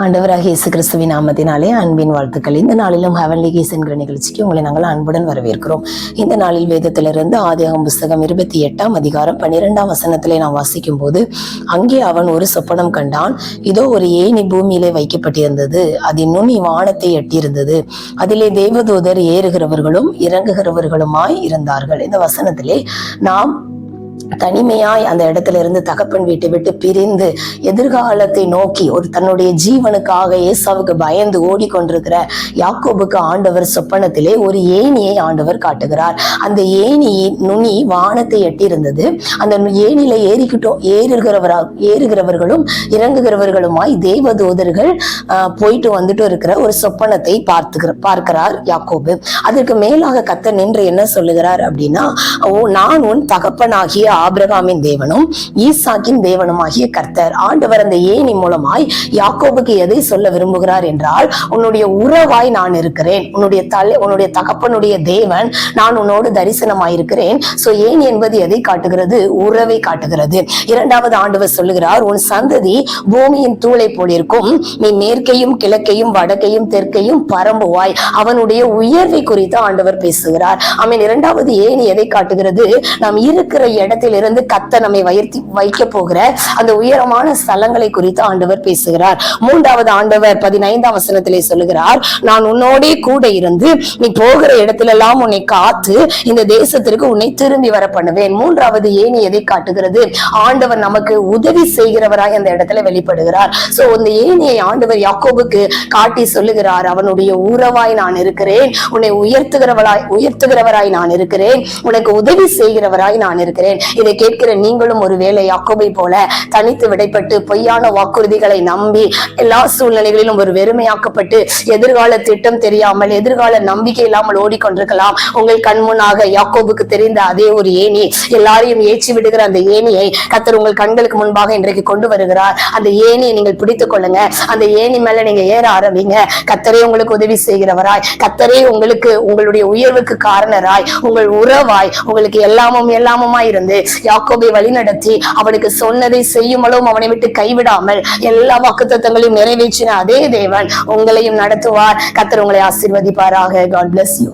ஆண்டவராகிய இயேசு கிறிஸ்துவின் நாமத்தினாலே அன்பின் வாழ்த்துக்கள். இந்த நாளிலும் ஹெவன்லி கீஸ் என்கிற நிகழ்ச்சிக்கு உங்களை நாங்கள் அன்புடன் வரவேற்கிறோம். இந்த நாளில் வேதத்திலிருந்து ஆதியாகமம் புஸ்தகம் 28ஆம் அதிகாரம் 12ஆம் வசனத்திலே நாம் வாசிக்கும் போது, அங்கே அவன் ஒரு சொப்பனம் கண்டான். இதோ ஒரு ஏணி பூமியிலே வைக்கப்பட்டிருந்தது, அதன் நுனி வானத்தை எட்டியிருந்தது, அதிலே தேவதூதர் ஏறுகிறவர்களும் இறங்குகிறவர்களுமாய் இருந்தார்கள். இந்த வசனத்திலே நாம் தனிமையாய் அந்த இடத்துல இருந்து தகப்பன் வீட்டை விட்டு பிரிந்து எதிர்காலத்தை நோக்கி ஒரு தன்னுடைய ஜீவனுக்காக ஏசாவுக்கு பயந்து ஓடிக்கொண்டிருக்கிற யாக்கோபுக்கு ஆண்டவர் சொப்பனத்திலே ஒரு ஏணியை ஆண்டவர் காட்டுகிறார். அந்த ஏணி நுனி வானத்தை எட்டியிருந்தது. அந்த ஏணியில ஏறுகிறவர்களும் இறங்குகிறவர்களுமாய் தேவதூதர்கள் போயிட்டு வந்துட்டு இருக்கிற ஒரு சொப்பனத்தை பார்க்கிறார் யாக்கோபு. அதற்கு மேலாக கர்த்தர் நின்று என்ன சொல்லுகிறார் அப்படின்னா, நான் உன் தகப்பனாகிய ஆபிரகாமின் தேவனும் ஈசாக்கின் தேவனுமாகிய கர்த்தர். ஆண்டவர் அந்த ஏணி மூலமாய் யாக்கோபுக்கு எதை சொல்ல விரும்புகிறார் என்றால், உன்னுடைய உறவாய் நான் இருக்கிறேன், உன்னுடைய தகப்பனுடைய தேவன் நான் உன்னோடு தரிசனமாயிருக்கிறேன். சோ ஏணி என்பது எதை காட்டுகிறது? உறவை காட்டுகிறது. இரண்டாவது ஆண்டவர் சொல்லுகிறார், உன் சந்ததி பூமியின் தூளை போலிருக்கும், நீ மேற்கையும் கிழக்கையும் வடக்கையும் தெற்கையும் பரம்புவாய். அவனுடைய உயர்வை குறித்து ஆண்டவர் பேசுகிறார். ஆமென். இரண்டாவது ஏணி எதை காட்டுகிறது? நாம் இருக்கிற இடத்தில் இருந்து கர்த்தர் நம்மை வைக்க போகிற அந்த உயரமான ஸ்தலங்களை குறித்து ஆண்டவர் பேசுகிறார். மூன்றாவது ஆண்டவர் 15ஆம் வசனத்திலே சொல்லுகிறார், நான் உன்னோடே கூட இருந்து நீ போகிற இடத்திலெல்லாம் உன்னை காத்து இந்த தேசத்திற்கு உன்னை திரும்பி வர பண்ணுவேன். மூன்றாவது ஏணி எதை காட்டுகிறது? ஆண்டவர் நமக்கு உதவி செய்கிறவராய் அந்த இடத்துல வெளிப்படுகிறார். சோ அந்த ஏணியை ஆண்டவர் யாக்கோபுக்கு காட்டி சொல்லுகிறார், அவனுடைய உறவாய் நான் இருக்கிறேன், உன்னை உயர்த்துகிறவராய் நான் இருக்கிறேன், உனக்கு உதவி செய்கிறவராய் நான் இருக்கிறேன். இதை கேட்கிற நீங்களும் ஒருவேளை யாக்கோபை போல தனித்து விடைப்பட்டு பொய்யான வாக்குறுதிகளை நம்பி எல்லா சூழ்நிலைகளிலும் ஒரு வெறுமையாக்கப்பட்டு எதிர்கால திட்டம் தெரியாமல் எதிர்கால நம்பிக்கை இல்லாமல் ஓடிக்கொண்டிருக்கலாம். உங்கள் கண்முன்னாக யாக்கோபுக்கு தெரிந்த அதே ஒரு ஏணி, எல்லாரையும் ஏற்றி விடுகிற அந்த ஏணியை கர்த்தர் உங்கள் கண்களுக்கு முன்பாக இன்றைக்கு கொண்டு வருகிறார். அந்த ஏணியை நீங்கள் பிடித்துக் கொள்ளுங்க. அந்த ஏணி மேல நீங்க ஏற ஆரம்பிங்க. கர்த்தரே உங்களுக்கு உதவி செய்கிறவராய், கர்த்தரே உங்களுக்கு உங்களுடைய உயர்வுக்கு காரணராய், உங்கள் உறவாய், உங்களுக்கு எல்லாமுமாய் இருந்து யாக்கோபை வழி நடத்தி அவனுக்கு சொன்னதை செய்யுமளவும் அவனை விட்டு கைவிடாமல் எல்லா வாக்குத்தத்தங்களையும் நிறைவேற்றின அதே தேவன் உங்களையும் நடத்துவார். கர்த்தர் உங்களை ஆசீர்வதிப்பாராக. God bless you.